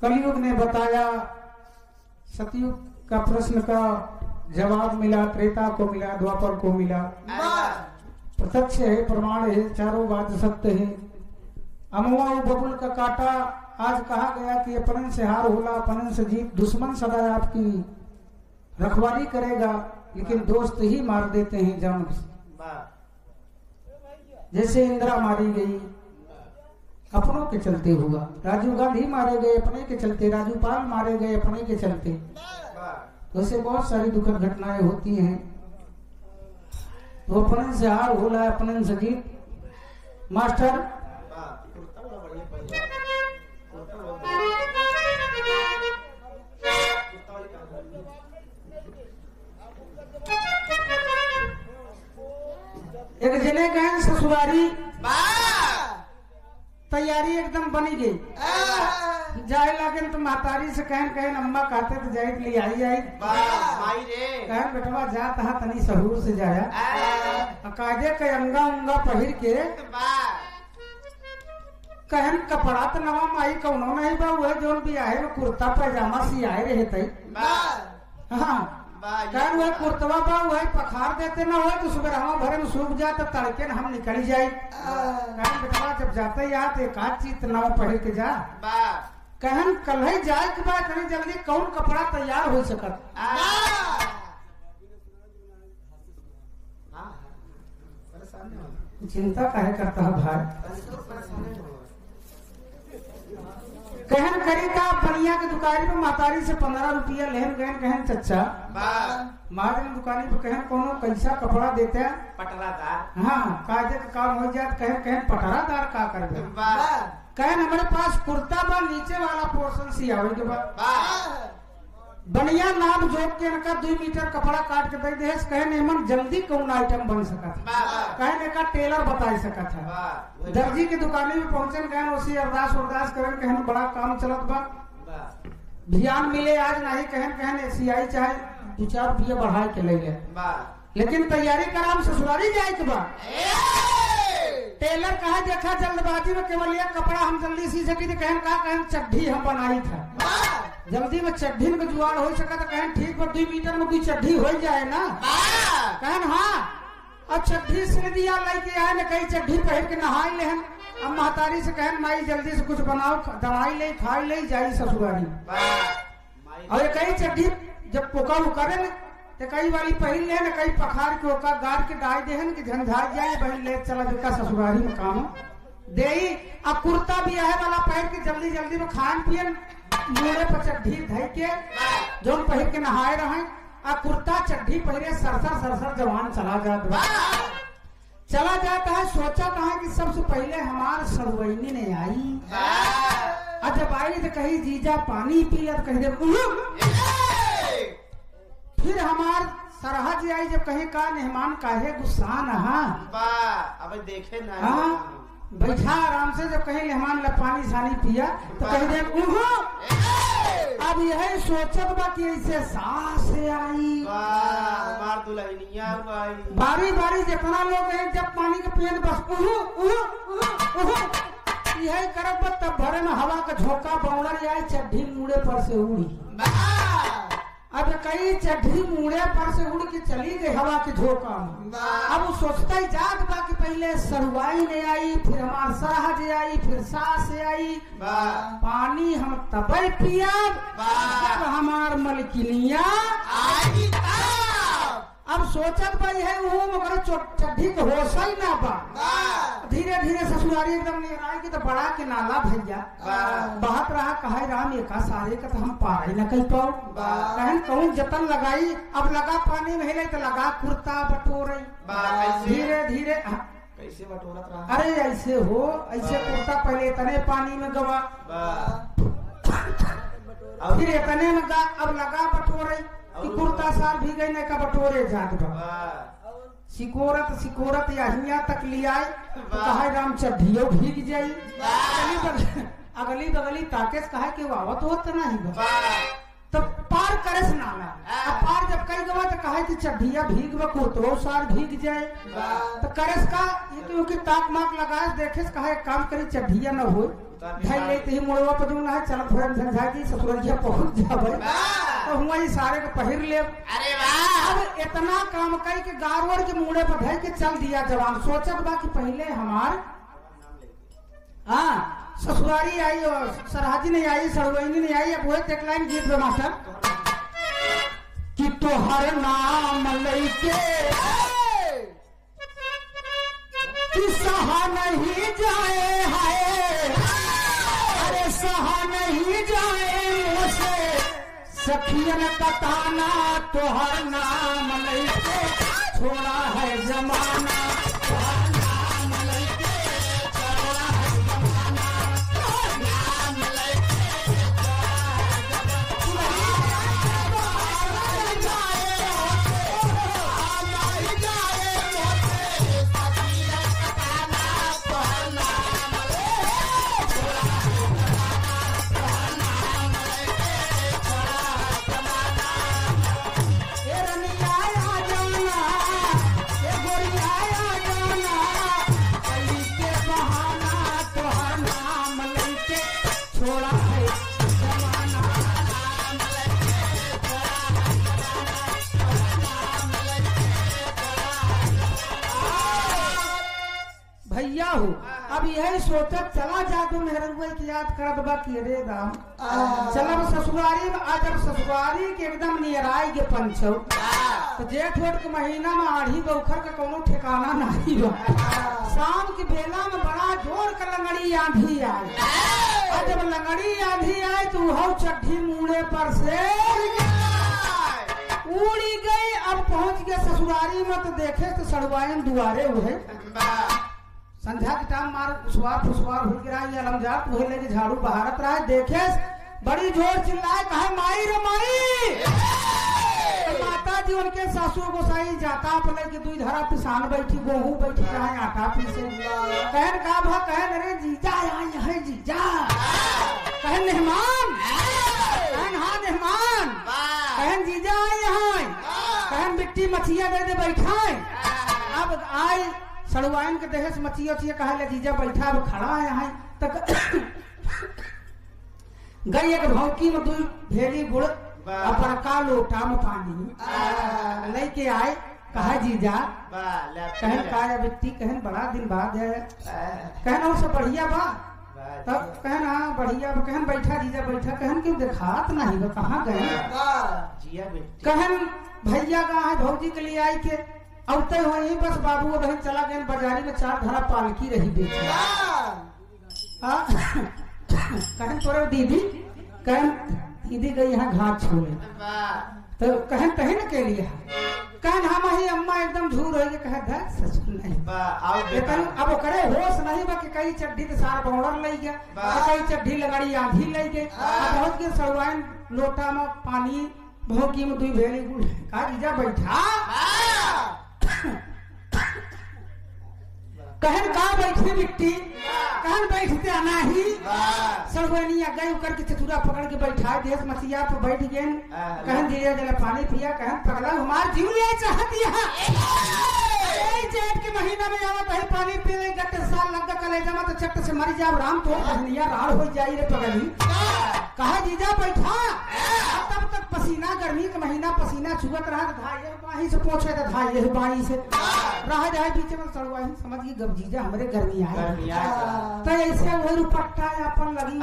कलयुग ने बताया, सतयुग का प्रश्न का जवाब मिला, त्रेता को मिला, द्वापर को मिला। प्रत्यक्ष है, प्रमाण है, चारों बात सत्य है। अमुआ बबुल का काटा, आज कहा गया कि अपने से हार होला, अपने से जीत। दुश्मन सदा आपकी रखवाली करेगा, लेकिन दोस्त ही मार देते हैं जान से। जैसे इंदिरा मारी गई अपनों के चलते हुआ, राजीव गांधी मारे गए अपने के चलते, राजूपाल मारे गए अपने के चलते। वैसे बहुत सारी दुखद घटनाएं होती हैं। तो अपने से हार होला, अपने से जीत। मास्टर एक जने गए ससुरारी, तैयारी एकदम बनी गई। जाए लगे तो महतारी से कहन अम्मा कहते तो जाए ले आई कहन बेटवा जा तहा तनी सहूर से जाया। कायदे के अंगा उंगा पहिर के कहन कपड़ा तो नवा माई कौनो नहीं बा, वह जो भी आए कुर्ता पैजामा सी आए रहे तई। हाँ कहन वह कुर्तवा बा वह पखार देते ना हो तो सुबह हम भरे में सूख जा तो तड़के हम निकल जाए। कहन बेटवा जब जाते ही आते एक आध चीज नवा पहिर के जा। कहन कल ही जाए के बाद इतनी जल्दी कौन कपड़ा तैयार हो सकत। चिंता काहे करता है भाई। कहन करी का बनिया के दुकानी पे महतारी से 15 रुपया लेहन गए। कहन चच्चा महाजन दुकानी पे कहन कोनो कैसा कपड़ा देते हैं? पटरादार। हाँ काजे का काम हो जात। कहन पटरादार का कर दे। कहन हमारे पास कुर्ता बा, नीचे वाला पोर्शन सियावे के बाद बनिया नाम जोक के इनका 2 मीटर कपड़ा काट के दे दे। कहन एमन जल्दी कौन आइटम बन सका था। कहन एक टेलर बता सका था। दर्जी की दुकानी में पहुंचे, कहन उसी अरदास उरदास करें। कहन बड़ा काम चलत बा, ध्यान मिले आज नहीं। कहन सियाई चाहे 2-4 रुपया बढ़ा के ले ले, लेकिन तैयारी कराम ससुरारी जाए के बा। टेलर कहा देखा जल्दबाजी में केवल एक कपड़ा हम जल्दी सी सकी। कहन चड्ढी हम बनाई था, जल्दी में चड्ढी में जुआड़ हो सका। तो कहन ठीक पर 2 मीटर में कोई चड्ढी हो जाए ना। कहन हाँ, अब चड्ढी सिल दिया लेके आए न, कई चड्ढी पहन के नहाई ले। अब महतारी से कहन माई जल्दी से कुछ बनाओ, दवाई ले खाई ले जाई ससुरारी। और कई चड्ढी जब पोका करे न तो कई वाली पहन ले न, कई पखार के ओका गाड़ के डाई दे कि झंझार जाए बहन ले चला बेटा ससुरारी में काम दे। अब कुर्ता भी है वाला पहन के जल्दी जल्दी में खान पियन मुड़े पर चड्ढी धई के जो पहन के नहाए रहे। आ कुर्ता चड्ढी पहरे सरसर जवान चला जाता है। सोचा था कि सबसे पहले हमार सरवैनी ने आई। और जब आई तो कही जीजा पानी पी ले, कही दे। फिर हमार सरहा जी आई, जब कहे का मेहमान काहे गुस्सा नहा अब देखे ना। बैठा आराम से, जब कहीं मेहमान पानी सानी पिया तो कही दे। अब यही सोचत बा कि ऐसे सास आई। बारी बारी जितना लोग हैं जब पानी के पियन बस यही करब, तब भरे में हवा का झोंका बौड़र आई, चड्ढी मुड़े पर से उड़ी। अब कई चड्ढी मुड़े पर से उड़ के चली गई हवा के झोंका में। अब वो सोचता ही जात बा कि पहले सरवाई ने आई, फिर हमार सरहा जी आई, फिर सास आई। पानी हम तबई पिया जब हमार मलकिनिया आई। अब सोचत भाई है वो मगर चड्ढी के होश ही ना बा। धीरे धीरे ससुरारी एकदम निराई की तो बड़ा के नाला भैया बहत रहा। कहा राम एका सारे का तो हम पार न कही पाओ। कहन कहूँ जतन लगाई, अब लगा पानी में हिले तो लगा कुर्ता बटोर। धीरे धीरे कैसे बटोरत रहा? अरे ऐसे हो, ऐसे कुर्ता पहले इतने पानी में गवा, फिर इतने में गा, अब लगा बटोरे कि कुर्ता सार भी गई न का बटोरे जात बा। सिकोरत यहाँ तक लिया। कहा राम चड्ढियों भीग जाई। अगली बगली ताके कहा कि आवत होत नहीं। तो पार पार करस नाला अब पार जब कई गवा तो कहे कि चढ़िया भीग व कुर्तो सार भीग जाए तो करस का ये क्योंकि ताक माक लगा देखे कहा एक काम करी चढ़िया न हो ढाई लेते ही मुड़वा पर ना है चल भरन झंझा की ससुरजिया पहुंच जावे तो हुआ ये सारे के पहिर ले। अरे वाह अब इतना काम कई के गारवर के मुड़े पर ढाई के चल दिया जवान सोचत बा कि पहले हमार हाँ ससुरारी आई और सरहाजी नहीं आई सरवैनी नहीं आई अब वही एक लाइन गीत में मास्टर कि तोहर नाम लइके कि सहा नहीं जाए हाय अरे सहा नहीं जाए मुझसे सखियन का ताना तोहर नाम लइके छोड़ा है जमाना भैया हो अब यही सोचत चला जादू मेहरंगुआ की याद करत बा कि अरे दाम चलब ससुरारी में आज अब ससुरारी के एकदम नियराई के पंचौ तो जेठ वेठ के महीना में आढ़ी बौखर का कोनो ठिकाना नहीं बा शाम की बेला में बड़ा जोर का लंगड़ी आंधी आई और जब लंगड़ी आंधी आई तो वह चट्टी मुड़े पर से उड़ी गई। अब पहुंच गया ससुरारी में तो देखे तो सड़वाइन दुआरे हुए संध्या के टाइम मार फुसवार हो गिरा ये अलमजात वही लेके झाड़ू बहारत रहा है देखे बड़ी जोर चिल्लाए कहा माई रे माई तो माता जी उनके सासू गोसाई जाता पले के दुई धरा पिसान बैठी गेहूं बैठी रहा आटा पीसे कहन का भा कहन अरे जीजा आई है जीजा कहन मेहमान कहन हाँ मेहमान कहन जीजा आई है कहन मिट्टी मछिया दे दे बैठा अब आई सड़वाइन के देहे से मचिया चिया कहा ले जीजा बैठा अब खड़ा है यहाँ तक गई एक भौकी में दू भेली गुड़ बड़का लोटा में पानी लेके आए कहा जीजा कहन का बिट्टी कहन बड़ा दिन बाद है कहन और सब बढ़िया बा तब कहन हाँ बढ़िया कहन बैठा जीजा बैठा कहन क्यों दिखात नहीं वो कहाँ गए कहन भैया कहा है भौजी के लिए आई के औते वही बस बाबू बहन चला गए बाजारी में 4 धरा पालकी रही बेची कहन तोरे दीदी कहन दीदी गई यहाँ घाट छोड़े तो कहन कहे न के लिए कहन हम ही अम्मा एकदम झूर हो गए कहे ससुर नहीं अब करे होश नहीं बा कि कई चड्ढी तो सार बौड़र ले गया कई चड्ढी लगड़ी आंधी ले गई बहुत के सड़वाइन लोटा में पानी भौकी में दुई भेली गुड़ का जीजा बैठा कहन का बैठी मिट्टी कहन बैठते आना ही सड़वैनी गई उकर के चतुरा पकड़ के बैठा देश मसिया पे बैठ गए कहन धीरे धीरे पानी पिया कहन पगला हमार जीव ले चाहती जेठ के महीना में आवा पहले पानी पीले गट्टे साल लग कलेजा में तो चट्ट से मर जाओ राम तो पहनिया राड़ हो जाई रे पगली कहा जीजा बैठा तब तक पसीना गर्मी के महीना पसीना छुअत रहा था ये बाही से पूछे था ये बाही से रह जाए बीच में सड़वाही समझ गई गब जीजा हमरे गर्मी आए तो ऐसे वही रुपट्टा अपन लगी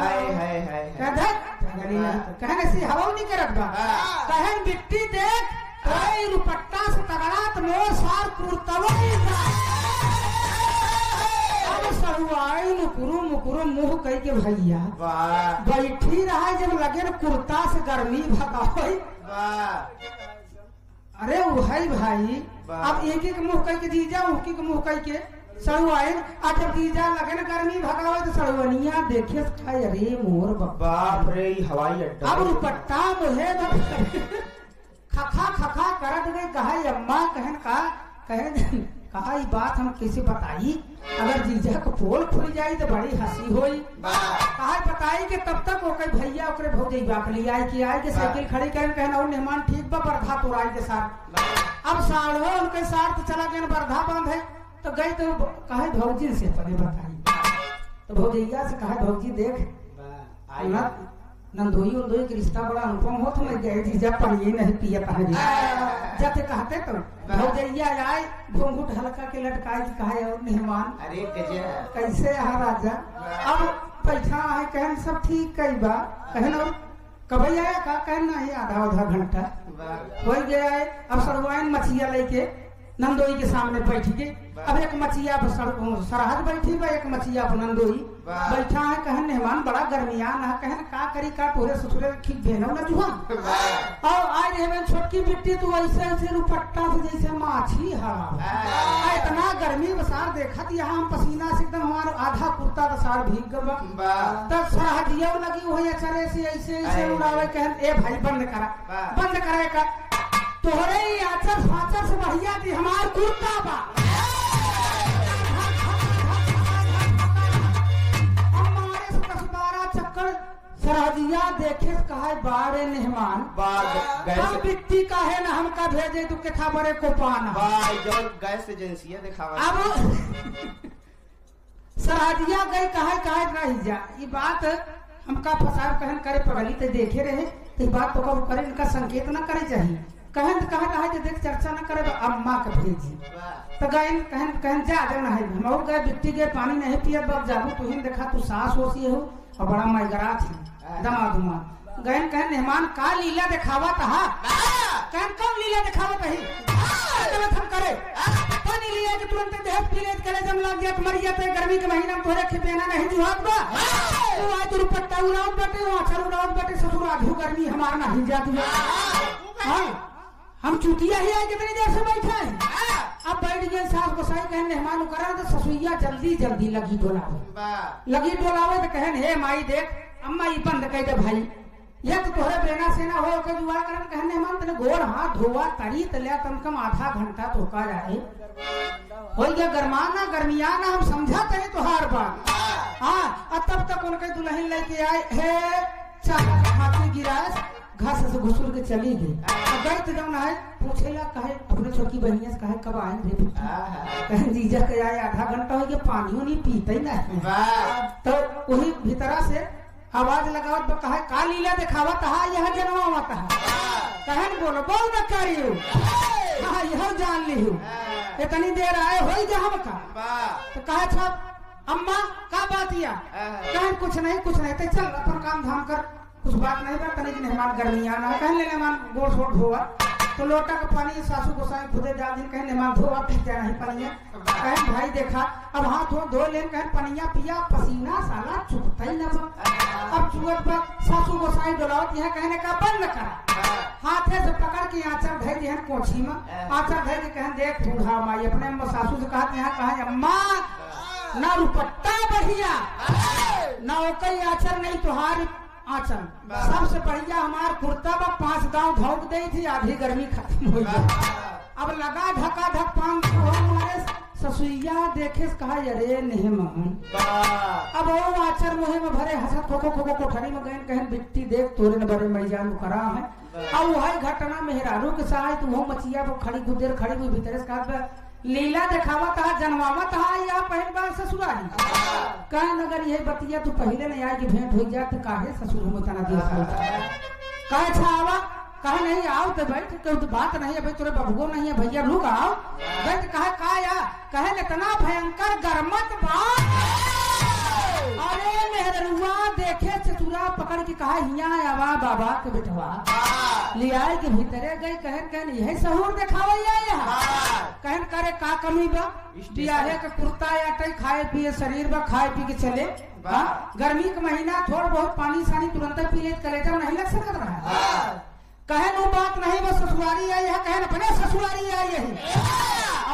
कहने से हवा नहीं करत बा कहन मिट्टी देख कोई रुपट्टा से तगड़ा तो मोर सार कुर्तवई अब सड़वाई मुकुरु मुंह कह के भैया बैठी रहा जब लगे न कुर्ता से गर्मी भगाई अरे वही भाई अब एक एक मुंह कह के जीजा उकी के मुंह कह के सड़वाई अब जब जीजा लगे न गर्मी भगावे तो सड़वनिया देखे अरे मोर बाप रे हवाई अड्डा अब रुपट्टा मुहे खखा खखा करत गई कहा अम्मा कहन का कहन कहा ये बात हम कैसे बताई, अगर जीजा को पोल खुल जाई तो बड़ी हंसी होई। कहा बताई कि तब तक वो कई भैया ओकरे भौजाई बाक ले आई कि साइकिल खड़ी कर कहना और मेहमान ठीक बा बरधा तोराई के साथ। अब साढ़ो उनके साथ तो चला गया बरधा बांध है तो गई तो कहा भौजी से पहले बताई तो भौजैया से कहा भौजी देख नंदोई उंदोई के रिश्ता बड़ा अनुपम हो तो मैं गए जीजा पानी नहीं पिया पानी जाते कहते तो भौजैया आए घूंघट हल्का के लटकाए कहा और मेहमान अरे गजब कैसे है राजा। अब बैठा है कहन सब ठीक कई बा कहन और कभी आया का कहना है आधा घंटा हो गया है। अब सरवाइन मछिया लेके नंदोई के सामने बैठ गए। अब एक मछिया सरहद बैठी बा एक मछिया नंदोई बैठा है कहन मेहमान बड़ा गर्मियान है कहन का करी का तोरे ससुरे खींच देना न जुआ और आज है छोटकी बिट्टी तू ऐसे ऐसे रुपट्टा से जैसे माछी है इतना गर्मी बसार देखत यहाँ हम पसीना से एकदम हमारा आधा कुर्ता बसार भीग गया तब सरहदिया लगी हुई अचरे से ऐसे ऐसे उड़ावे कहन ए भाई बंद करे का तोहरे आचर फाचर से बढ़िया थी हमार कुर्ता बा। हमारे 10-12 चक्कर सरहदिया देखे कहा बारे मेहमान हम बिट्टी का है ना हमका भेजे तू के था बड़े को पाना जो गैस एजेंसिया दिखावा। अब सरहदिया गई कहा रही जा ये बात हमका फसार कहन करे पगली तो देखे रहे तो बात तो करे इनका संकेत ना करे चाहिए कहन कहा है देख चर्चा न करे अम्मा के भेजी तो गए कहन जा देना है हम और गए बिट्टी के पानी नहीं पिया बाप जाबू तू ही देखा तू सास होसी हो और बड़ा मैगरा थी दमा गए कहन मेहमान का लीला दिखावा था कहन कब लीला दिखावा ही हम करे पानी लिया कि तुरंत देह पीले करे जम लग गया मर गया तो गर्मी के महीना में तोरे खेपेना नहीं जुहात बा तू आज रुपट्टा उड़ाओ बटे आचर उड़ाओ बटे ससुर आधू गर्मी हमारा नहीं जाती है हम चुतिया ही आए कितनी देर से बैठे हैं। अब बैठ गए सास गोसाई कहने मेहमान करा तो ससुइया जल्दी जल्दी लगी डोलावे तो कहन हे माई देख अम्मा ये बंद कह दे भाई ये तो तोहरे बेना से ना हो के दुआ करन कहने मेहमान तने गोड़ हाथ धोवा तरी तले कम कम आधा घंटा तो का जाए हो गया गरमाना गर्मियाना हम समझा तने तोहार बात हां तब तक उनके दुल्हन लेके आए हे चाह हाथी गिरास घास से घुसुर के चली गई गई तो जब है पूछेला कहे अपने छोटी बहनिया से कहे कब आए रे कहे जीजा के आए आधा घंटा हो गया पानियों नहीं पीते ही नहीं तो वही भीतरा से आवाज लगावत कहे का लीला दिखावा तहा यह जनवा था कहन बोलो बोल न करियो हां यह जान लियो इतनी देर आए हो जा हम का तो कहे छाप अम्मा का बात या कहन कुछ नहीं तो चल अपन काम धाम कर कुछ बात नहीं बात तने मेहमान गर्मियाना है कहने मेहमान गोड़ छोड़ धोवा तो लोटा का पानी सासू गोसाई खुदे डाल दिन कहने मेहमान धोवा पीते नहीं पनिया कहन भाई देखा अब हाथ धो लेन कहन पनिया पिया पसीना साला चुकता ही ना अब चुगत पर सासू गोसाई डोलावत यह कहने का बंद कर हाथे से पकड़ के आचर धर दिहन कोठी में आचर धर के कहन देख बूढ़ा माई अपने सासू से कहते यहाँ कहा अम्मा ना रुपट्टा बढ़िया ना ओकई आचर नहीं तुहार आचल सबसे बढ़िया हमार कुर्ता बा 5 गांव धोक दी थी आधी गर्मी खत्म हो गई। अब लगा ढका ढक 5 हमारे ससुइया देखे कहा अरे नहीं मोहन अब वो आचर मुहे में भरे हंसत खोखो कोठरी में गए कहन बिट्टी देख तोरे ने बड़े मैजान करा है अब वही घटना मेहरारू के साथ वो मचिया पर खड़ी गुदेर खड़ी हुई भीतर से लीला दिखावा था जनवावा था या पहली बार ससुराली कहन अगर यही बतिया तू पहले नहीं आए कि भेंट हो जाए तो काहे ससुर में तना दिया कहे छावा कहे नहीं आओ तो बैठ तो बात नहीं है भाई तोरे बबुओ नहीं है भैया लोग आओ बैठ कहे का या कहे इतना भयंकर गरमत बात अरे मेहरुआ देखे चतुरा पकड़ के कहा यहाँ आवा बाबा के बिठवा लियाए के भीतरे गई कहन यही सहूर दिखावा कहन करे का कमी बा बियाहे के कुर्ता या टई खाए पिए शरीर बा खाए पी के चले गर्मी के महीना थोड़ा बहुत पानी सानी तुरंत पी ले कलेजा नहीं लग सकता रहा कहन वो बात नहीं बस ससुरारी आई है कहन अपने ससुरारी आई है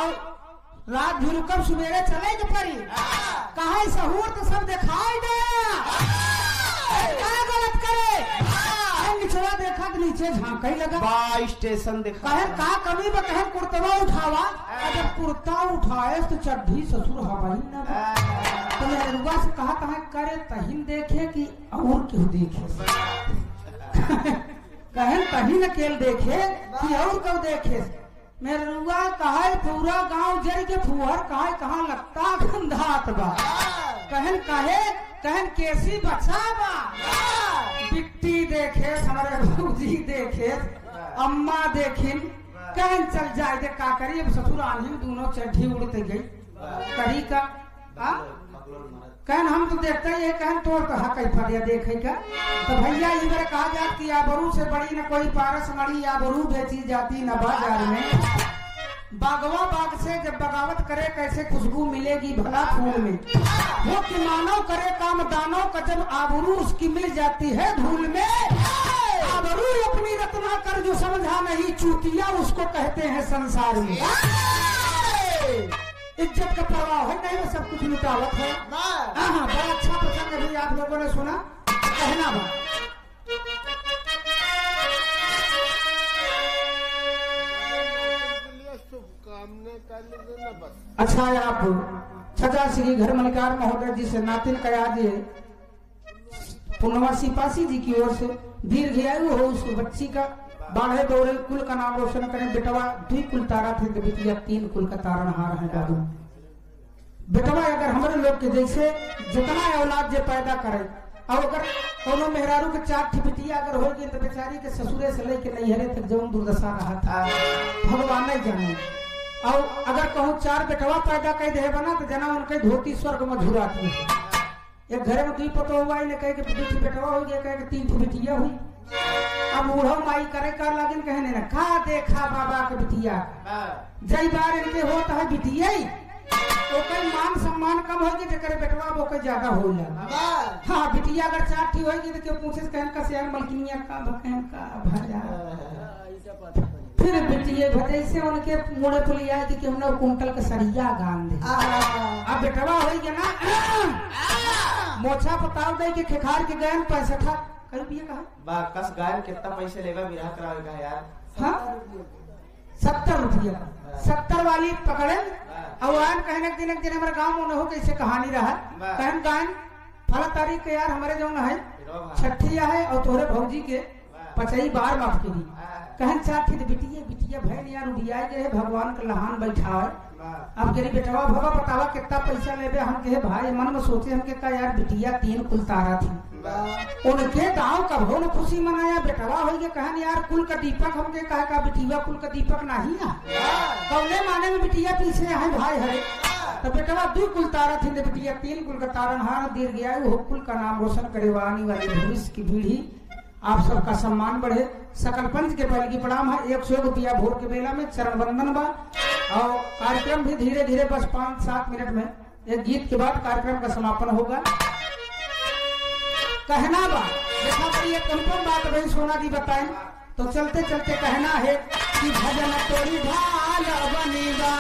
और रात भी रुकम सुबेरे चले के परी कहा सहूर तो सब दिखाई दे क्या गलत करे निचवा देखा नीचे झांकई लगा। बा स्टेशन दिखा। कहन का कमी बा, कहन कुर्तवा उठावा। जब कुर्ता उठाए तो चड्ढी ससुर हवाई न बा। तो मेहरुआ से कहा कहा करे तहिन देखे कि और क्यों देखे। कहन तहिन अकेल देखे कि और क्यों देखे। मेहरुआ कहा पूरा गांव जर के फुहर कहा कहाँ लगता गंधात बा। कहन कहे कहन कैसी बचा बा। बिट्टी देखे हमारे भौजी देखे अम्मा देखिन। कहन चल जाए दे का करी अब ससुर आनी दोनों चड्ढी उड़ते गई करी का। कहन हम तो देखते ही कहन तोड़ कहा कैफा दिया देखे का। तो भैया इधर कहा जात कि आबरू से बड़ी न कोई पारस मड़ी, आबरू बेची जाती न बाजार में। बागवा बाग से जब बगावत करे कैसे खुशबू मिलेगी भला फूल में। वो कि मानव करे काम दानव का जब आबरू उसकी मिल जाती है धूल में। आबरू अपनी रत्ना कर जो समझा नहीं चूतिया उसको कहते हैं संसार में। इज्जत का परवाह है नहीं, वो सब कुछ लुटावत है। हाँ बड़ा अच्छा प्रसंग अभी आप लोगों ने सुना। कहना बा अच्छा आप छजा श्री घर मलिकार महोदय जी से नातिन कया जी पूर्णमासी पासी जी की ओर से दीर्घायु हो उस बच्ची का बाढ़े दौड़े कुल का नाम रोशन करें। बेटवा 2 कुल तारा थे तो बिटिया 3 कुल का तारनहार है बाबू। बेटवा अगर हमारे लोग के जैसे जितना औलाद जे पैदा करे और अगर कोनो मेहरारू के 4 ठे बिटिया अगर होगी तो बेचारी के ससुरे से लेके नैहरे तक जौन दुर्दशा रहा था भगवान नहीं जाने। और अगर कहूँ 4 बेटवा पैदा कर दे बना तो जना उनके धोती स्वर्ग में झुराती है। एक घर में 2 पतो हुआ ने कहे कि 2 बेटवा हो गया, कहे कि 3 ठे बिटिया हुई। अब बूढ़ो माई करे कर लगिन कहने ना का देखा बाबा के बिटिया जई बार इनके होता है बिटिया ओकर मान सम्मान कम होगी जकर बेटवा ओकर ज्यादा हो जाला। हाँ बिटिया अगर 4 ठे होगी तो क्यों पूछे कहन का से मलकिनिया का बहन का भजा। फिर बिटिया भजे से उनके मुड़े पुलिया कि हमने कुंटल का सरिया गान दे। अब बेटवा होगी ना मोछा पताव दे के खेखार के गए 65 बा कस गाय कितना पैसे लेगा विवाह करावेगा यार। हाँ 70 रुपया 70 वाली पकड़े और आन कहने के दिन हमारे गांव में हो कैसे कहानी रहा कहन गान फला तारीख के यार हमारे जो है छठिया है और तोहरे भौजी के 50 बार माफ करी। कहन 4 ठे बिटिया भैन यार उड़िया गए भगवान का लहान बैठा है। अब गिरी बेटवा भगा बतावा कितना पैसा लेबे। हम कहे भाई मन में सोचे हमके का यार बिटिया 3 कुल तारा थी उनके गाँव का भवन खुशी मनाया। बेटवा हो गया कहन यार कुल का दीपक हमके कहा का बिटिया कुल का दीपक नहीं है कौने माने में बिटिया पीछे है भाई हरे। तो बेटवा 2 कुल तारा थी बिटिया 3 कुल का तारनहार दीर गया वो कुल का नाम रोशन करे आने वाली भविष्य की पीढ़ी आप सबका सम्मान बढ़े। सकल पंच के पहले की प्रणाम है। 100 रुपया भोर के बेला में चरण वंदन बा और कार्यक्रम भी धीरे धीरे बस 5-7 मिनट में एक गीत के बाद कार्यक्रम का समापन होगा। कहना बा देखा भाई एक कंफर्म बात भाई सोना जी बताएं तो चलते चलते कहना है कि भजन तोरी ढाल बनी बा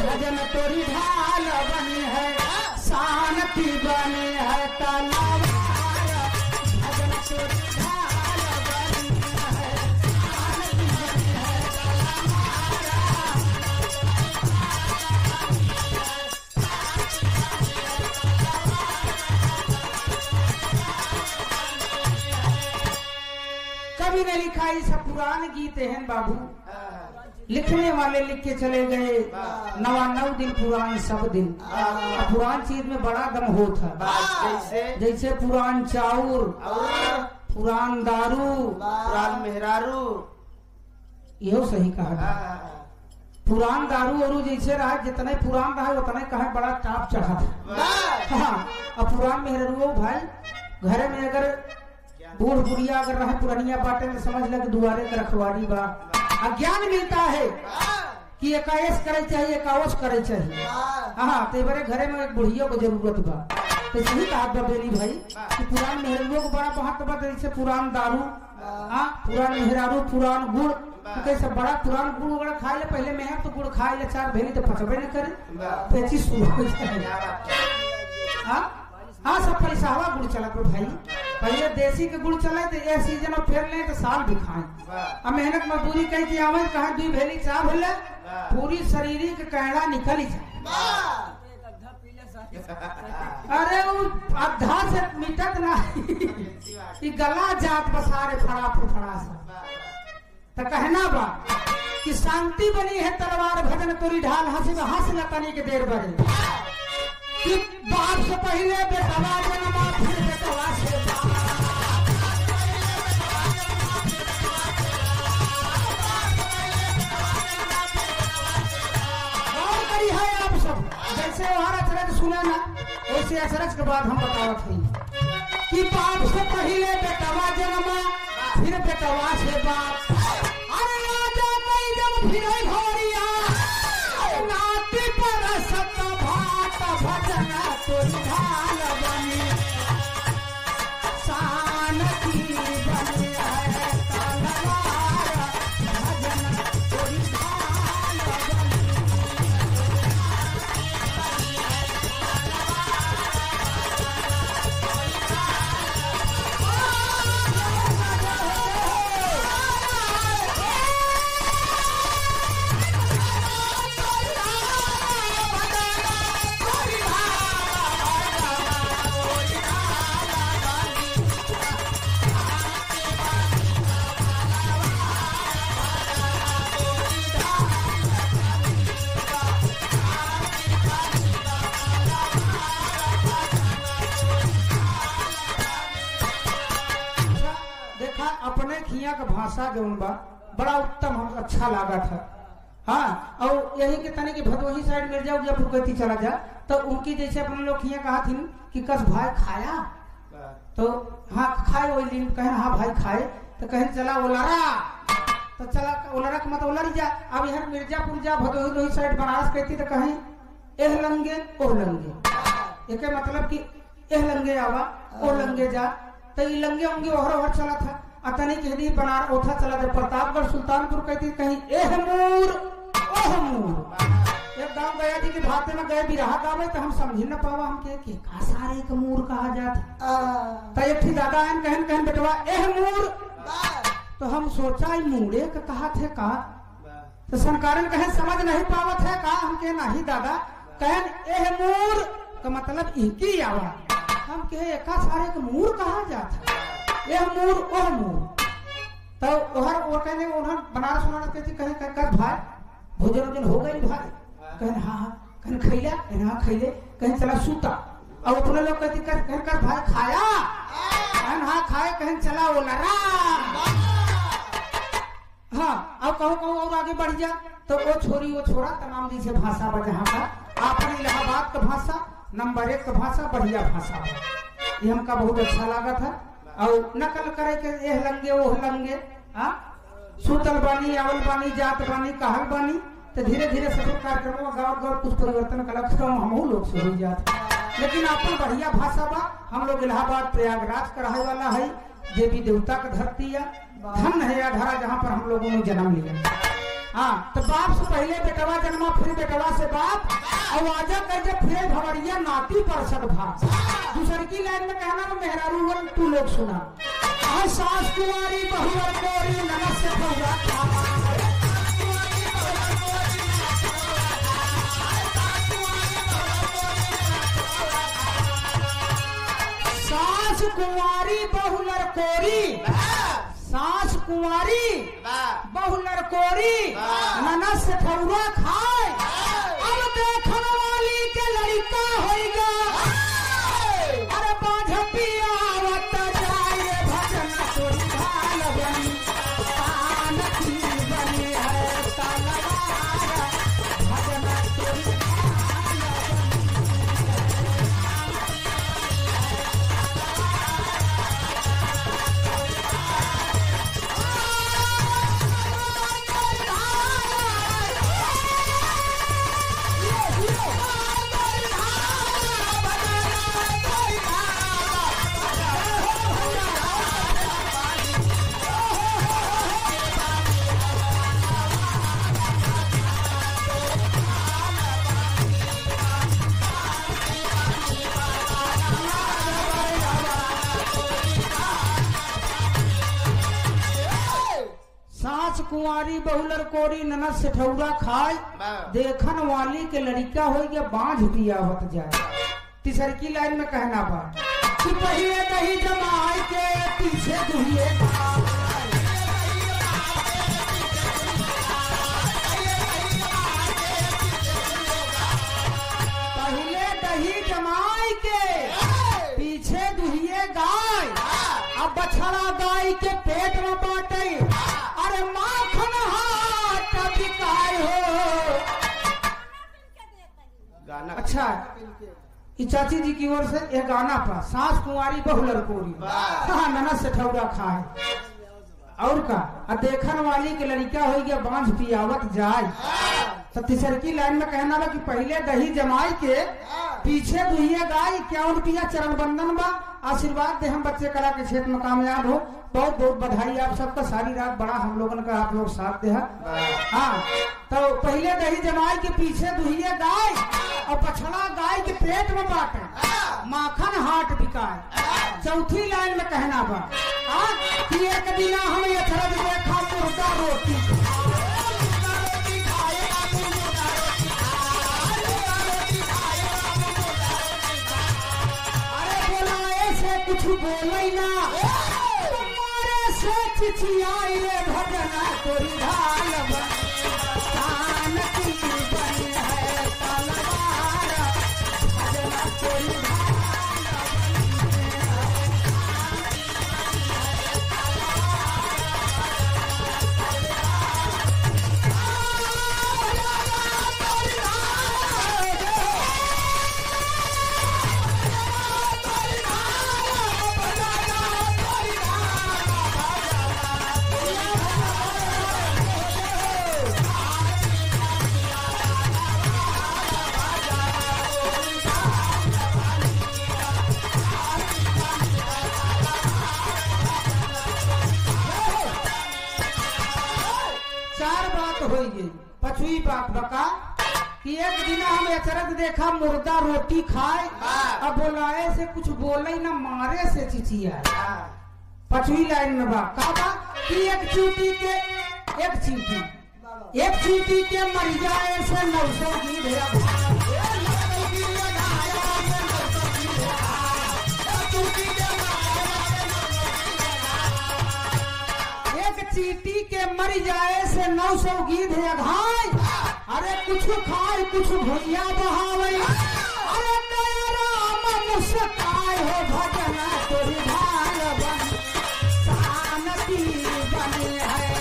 भजन तोरी ढाल बनी है शांति बनी है तलवार भजन तोरी ढाल बनी है शांति बनी है कभी ने लिखा ये सब पुराने गीत हैं बाबू। लिखने वाले लिख के चले गए 99 दिन पुरान सब दिन। पुरान चीज में बड़ा दम होता जैसे पुरान चाउर पुरान दारू पुरान मेहरारू यो सही कहा। पुरान दारू और जैसे रहा जितने पुरान रहा उतना कहा बड़ा टाप चढ़ा था। हाँ अब पुरान मेहरारू भाई घर में अगर बूढ़ बुढ़िया अगर रहे पुरानिया बाटे में समझ लग दुआरे का रखवारी बा। अज्ञान मिलता है कि एकाएश करे चाहिए एकावश करे चाहिए। हाँ तो बड़े घरे में एक बुढ़िया को जरूरत बा। तो सही कहा बेली भाई कि पुरान मेहरारू को बड़ा महत्व बा। जैसे पुरान दारू पुरान मेहरारू पुरान गुड़ तो कैसे बड़ा पुरान गुड़ वगैरह खाए ले पहले में तो गुड़ खाए ले 4 भेली तो पचबे न करे तो चीज शुरू हो जाए। हाँ सब पैसा गुड़ चला भाई पहले देसी के गुड़ चले तो ये सीजन में फेर ले तो साल भी खाए। अब मेहनत मजदूरी कही कि आवे कहा दी भेली चाह भेले पूरी शरीर के कहना निकल ही जाए। अरे वो अद्धा से मिटत ना कि गला जात बसारे फड़ा फुफड़ा सा तो कहना बा कि शांति बनी है तलवार भजन तोरी ढाल हंस लतानी के देर बड़े कि बाप से पहले बेटवा जन्मा फिर बेटवा से और करी है आप सब जैसे वहां अचरज सुना ना वैसे अचरज के बाद हम बतावत हैं कि बाप से पहले बेटवा जन्मा फिर बेटवा से बाप अरे राजा नहीं जब फिर घोड़िया नाती पर सत भाट भजन तोरी ढाल बनी शान की बनी है तलवार भजन तोरी ढाल बनी। अपने खिया का भाषा जौन बा बड़ा उत्तम हमको अच्छा लगा था। हाँ और यही के तने की भदोही साइड मिर्जा उर्जा फुकती चला जा तो उनकी जैसे अपने लोग खिया कहा थी कि कस भाई खाया तो हाँ खाए वही दिन कहे हाँ भाई खाए तो कहे चला ओलारा तो चला ओलारा का मतलब ओलरी जा। अब यहाँ मिर्जापुर जा भदोही साइड बनारस कहती तो कहे एह लंगे ओह लंगे एक मतलब कि एह लंगे आवा ओ लंगे जा तो ये लंगे उंगे ओहर चला था अतनी कहती बनार ओथा चला था प्रतापगढ़ सुल्तानपुर कहती कहीं एह मूर ओह मूर। एक गांव गया थी कि भाते में गए बिरहा गावे तो हम समझ न पावा हम के का सारे के मूर कहा जाता तो एक थी दादा आन कहन कहन बेटवा एह मूर तो हम सोचा मूड़े का कहा थे का तो संकारन कहे समझ नहीं पावत है का हम के नहीं दादा कहन एह मूर का मतलब इनकी आवा हम के एका सारे के मूर कहा जाता यह मूर ओह मूर। तो ओहर वो कहने उन्होंने बनारस बनारस कहती कहे कर भाई भोजन वोजन हो गई भाई कहन हाँ हाँ कहन खैला कहन हाँ खैले कहन चला सूता और अपने लोग कहती कर भाई खाया कहन हाँ खाए कहन चला वो लड़ा हाँ अब कहो और आगे बढ़ जा तो वो छोरी वो छोरा तमाम जैसे भाषा बा जहाँ का आपने इलाहाबाद का भाषा नंबर 1 का भाषा बढ़िया भाषा ये हमका बहुत अच्छा लगा था। और नकल करे के एह लंगे ओह लंगे हाँ सूतल बानी आवल बानी जात बानी कहल बानी तो धीरे धीरे सब कार्यक्रमों गाँव गाँव कुछ परिवर्तन कल हम लोग से हो जाते लेकिन अपन बढ़िया भाषा बा। हम लोग इलाहाबाद प्रयागराज कराए वाला है देवी देवता का धरती है धन है अधरा जहाँ पर हम लोगों ने जन्म लिया। हाँ तो बाप से पहले बेटवा जन्मा फिर बेटवा से बाप और आजा कर जब फिर भवरिया नाती पर सदभा दूसरी की लाइन में कहना तो मेहरारू तू लोग सुना सास कुंवारी बहुवर कोरी नमस्ते सास कुंवारी बहुलर कोरी सास कुंवारी बहुलर कोरी ननस ठरुआ खाए अब देखने वाली के लड़का होगा अरे बाझपिया आवत जाए भजन तोरी ढाल बनी पान की बनी है तलवार भजन तोरी सास कुंवारी बहुलर कोरी ननद सेठौरा खाए देखन वाली के लड़का हो गया बांझ पियावत जाए। तीसर की लाइन में कहना बा कि पहले दही जमाई के पीछे दुहिए पहले दही जमाई के पीछे दुहिए गाय अब बछड़ा गाय के पेट में बाटे अरे माखन हाथ बिकाय हो। गाना अच्छा ई चाची जी की ओर से एक गाना पर सास कुंवारी बहुलर कोरी हाँ ननद सेठौरा खाए और का देखन वाली के लड़का हो गया बांझ पियावत जाए। तो तीसर की लाइन में कहना बा कि पहले दही जमाई के पीछे दुहिए गाय। क्या रुपया चरण बंदन बा आशीर्वाद दे हम बच्चे कला के क्षेत्र में कामयाब हो। बहुत बहुत बधाई आप सबका। सारी रात बड़ा हम लोगन का आप लोग साथ दे। हाँ तो पहले दही जमाई के पीछे दुहिए गाय और बछड़ा गाय के पेट में बाटे माखन हाट बिकाए। चौथी लाइन में कहना बा कि एक दिना हम यथरज देखा मुर्गा रोटी अरे बोलाए से कुछ बोले ना तुम्हारे से चिचियाई रे भजना तोरी ढाल कान की बनी है तलवार भजना तोरी पछुई बात बका कि एक दिन हम अचरज देखा मुर्दा रोटी खाए अब बोलाए से कुछ बोले न मारे से चिचिया। पछुई लाइन में बा का बा कि एक चींटी के मर जाए से 900 की एक चींटी के मर जाए से 900 गीध है घाय। अरे कुछ खाए कुछ भैया बहावे अरे राम मुस्काय हो भजना तोरी ढाल बन शानती बनी है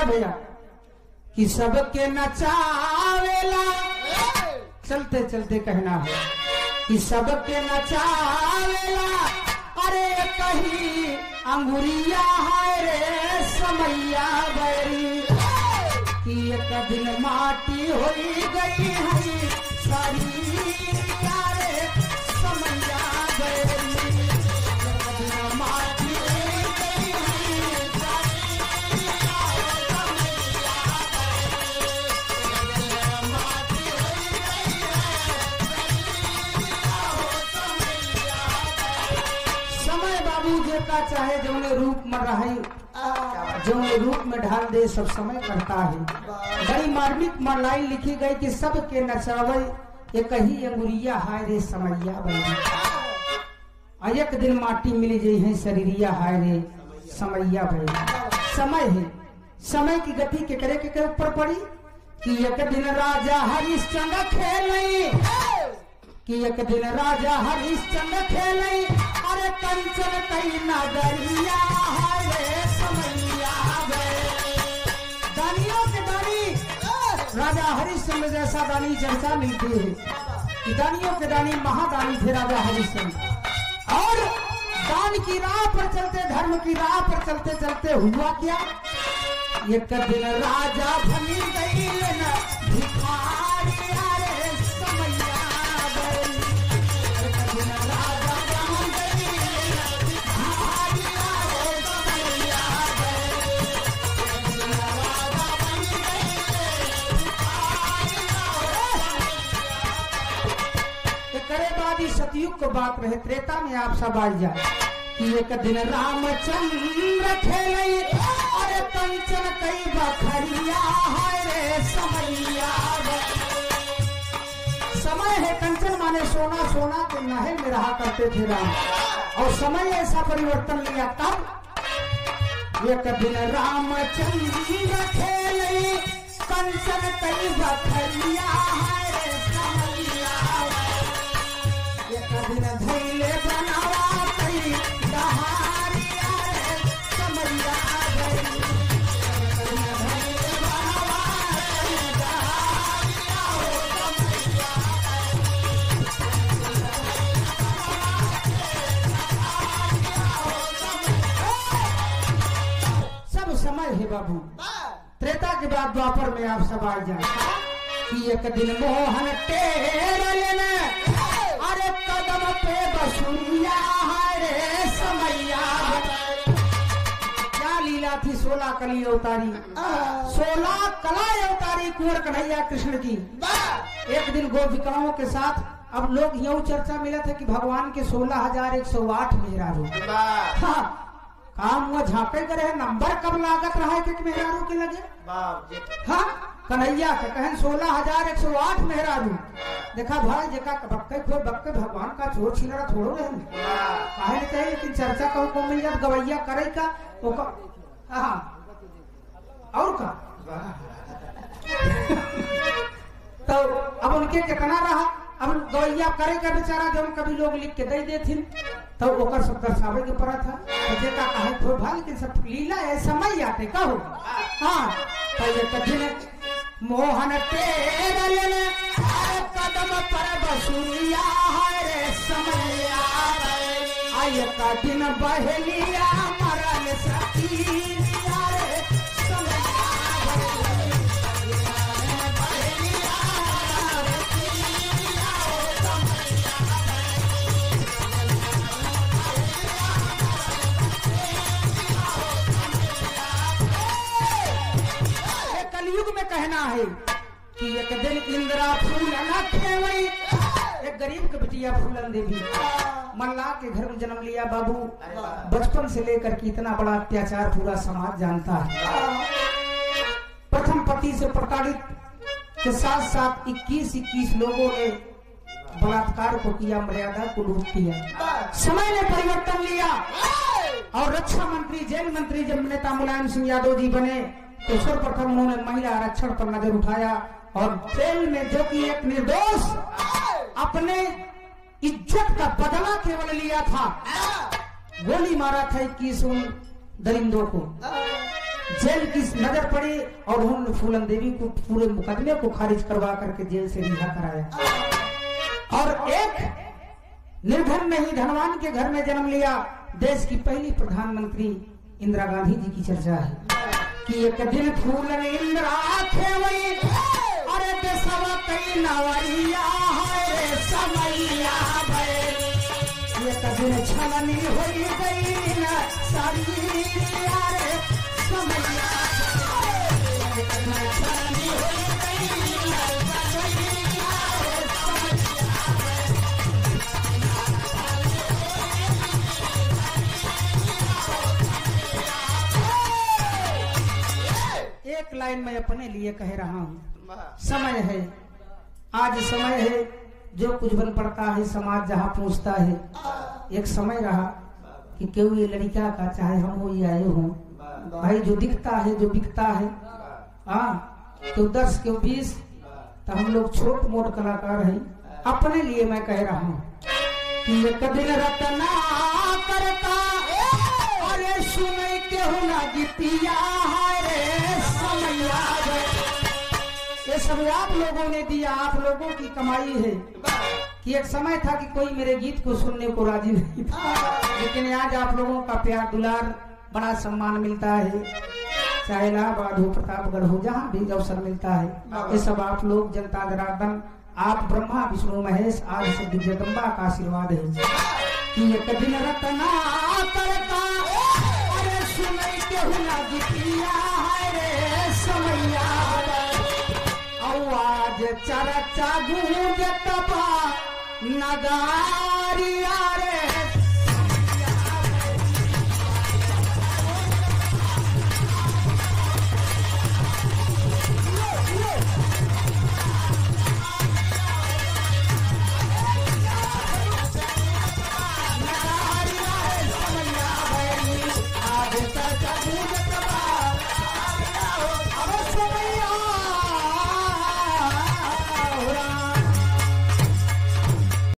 भैया कि सबके नचावेला चलते चलते कहना है कि सबके नचावेला अरे कहीं अंगुरिया है रे समैया बैरी कि एक दिन माटी हो गई है सारी रे समैया बैरी माटी का चाहे जौने रूप में रहे जौने रूप में ढाल दे सब समय करता है। बड़ी मार्मिक लाइन लिखी गई कि सबके नचावे एक ही अंगुरिया हाय रे समैया बनी एक दिन माटी मिली गई है शरीरिया हाय रे समैया बनी। समय है समय की गति के करे के ऊपर पड़ी कि एक दिन राजा हरिश्चंद्र खेले कि एक दिन राजा हरिश्चंद्र खेले अरे कंचन कई नगरिया है रे समैया हरिश्चंद्र जैसा दानी चर्चा मिलती है कि दानियों के दानी महादानी थे राजा हरिश्चंद्र। और दान की राह पर चलते, धर्म की राह पर चलते चलते हुआ क्या, एक दिन राजा बनी गई न भिखारी रे समैया गई। एक दिन राजा बनी गई न भिखारी रे समैया गई। एक दिन राजा बनी गई न भिखारी रे। एकरे बाद सतयुग को बात रहे, त्रेता में आप सब आ जाए कि एक दिन रामचंद्र खेले अरे कंचन कई बखरिया है रे समैया। समय है कंचन माने सोना, सोना के महल में रहा करते थे राम, और समय ऐसा परिवर्तन लिया तब। एक दिन रामचंद्र खेले कंचन कई बखरिया है रे समैया। एक दिन धैले बनावा कई दहारिया रे समैया गई। सब समय है बाबू। त्रेता के बाद द्वापर में आप सब आ जाए कि एक दिन मोहन टेरल ने अरे कदम पे बसुरिया है रे समैया। क्या लीला थी 16 कली अवतारी, 16 कला अवतारी कुंवर कन्हैया कृष्ण की। एक दिन गोपिकाओं के साथ, अब लोग यूं चर्चा मिला था कि भगवान के 16,108 मेहरारू। हाँ, काम हुआ झांके करे है, नंबर कब लागत रहा है कि मेहरारू के लगे। हाँ, कन्हैया के कहन 16,108 मेहरारू। देखा भाई जेका बक्के खोल बक्के भगवान का चोर छिनरा थोड़ो रहन काहे नहीं चाहिए, लेकिन चर्चा कहूं को मिल जात गवैया करे का वो का। हाँ, और का तो अब उनके कितना रहा, अब गवैया करे का बेचारा जब कभी लोग लिख के दे देथिन तो ओकर सब दर्शावे के पड़ा था। तो जेका कहे खोल भाई, लेकिन सब लीला है, समय आते कहो। हाँ, तो ये कठिन मोहन टेरल ने कदम पर बसुरिया है रे समैया। आय कठिन बहलिया मरल सतीरिया रे समैया। कलयुग में कहना है कि एक दिन इंदिरा फूलन खेवई, एक गरीब के बिटिया फूलन देवी मल्ला के घर में जन्म लिया बाबू। बचपन से लेकर के इतना बड़ा अत्याचार पूरा समाज जानता है। प्रथम पति से प्रताड़ित के साथ साथ 21 लोगों ने बलात्कार को किया, मर्यादा को लूट किया। समय ने परिवर्तन लिया और रक्षा मंत्री, जेल मंत्री जब नेता मुलायम सिंह यादव जी बने तो सर्वप्रथम उन्होंने महिला आरक्षण पर नजर उठाया और जेल में जो कि एक निर्दोष अपने इज्जत का बदला केवल लिया था, गोली मारा था 21 दरिंदों को। जेल की नजर पड़ी और उन्होंने फूलन देवी को पूरे मुकदमे को खारिज करवा करके जेल से रिहा कराया। और एक निर्धन नहीं धनवान के घर में जन्म लिया। देश की पहली प्रधानमंत्री इंदिरा गांधी जी की चर्चा है कि एक दिन फूलन इंदिरा खेवई अरे देशवा कई नवरिया है रे समैया भई। एक दिन छलनी होई गई न शरीरिया रे समैया। एक दिन छलनी होई गई न शरीरिया रे समैया। एक लाइन में अपने लिए कह रहा हूँ, समय है, आज समय है, जो कुछ बन पड़ता है समाज जहाँ पहुँचता है। एक समय रहा कि क्यों ये लड़का का चाहे हम हो ये आए हो भाई, जो दिखता है जो बिकता है, हाँ क्यों 10 क्यों 20, तो हम लोग छोट मोट कलाकार हैं। अपने लिए मैं कह रहा हूँ कि एक दिन रतना करता अरे सुने के हो ना गीतिया रे समैया। ये सब आप लोगों ने दिया, आप लोगों की कमाई है। कि एक समय था कि कोई मेरे गीत को सुनने को राजी नहीं था, लेकिन आज आप लोगों का प्यार दुलार, बड़ा सम्मान मिलता है। चाहे इलाहाबाद हो, प्रतापगढ़ हो, जहाँ भी अवसर मिलता है, ये सब आप लोग जनता जनार्दन, आप ब्रह्मा विष्णु महेश आदि सब जगदम्बा का आशीर्वाद है। कि एक दिन रतना करता अरे सुनई के हुना गीतिया है रे समैया, आज चरचा गूंजत बा नगारिया।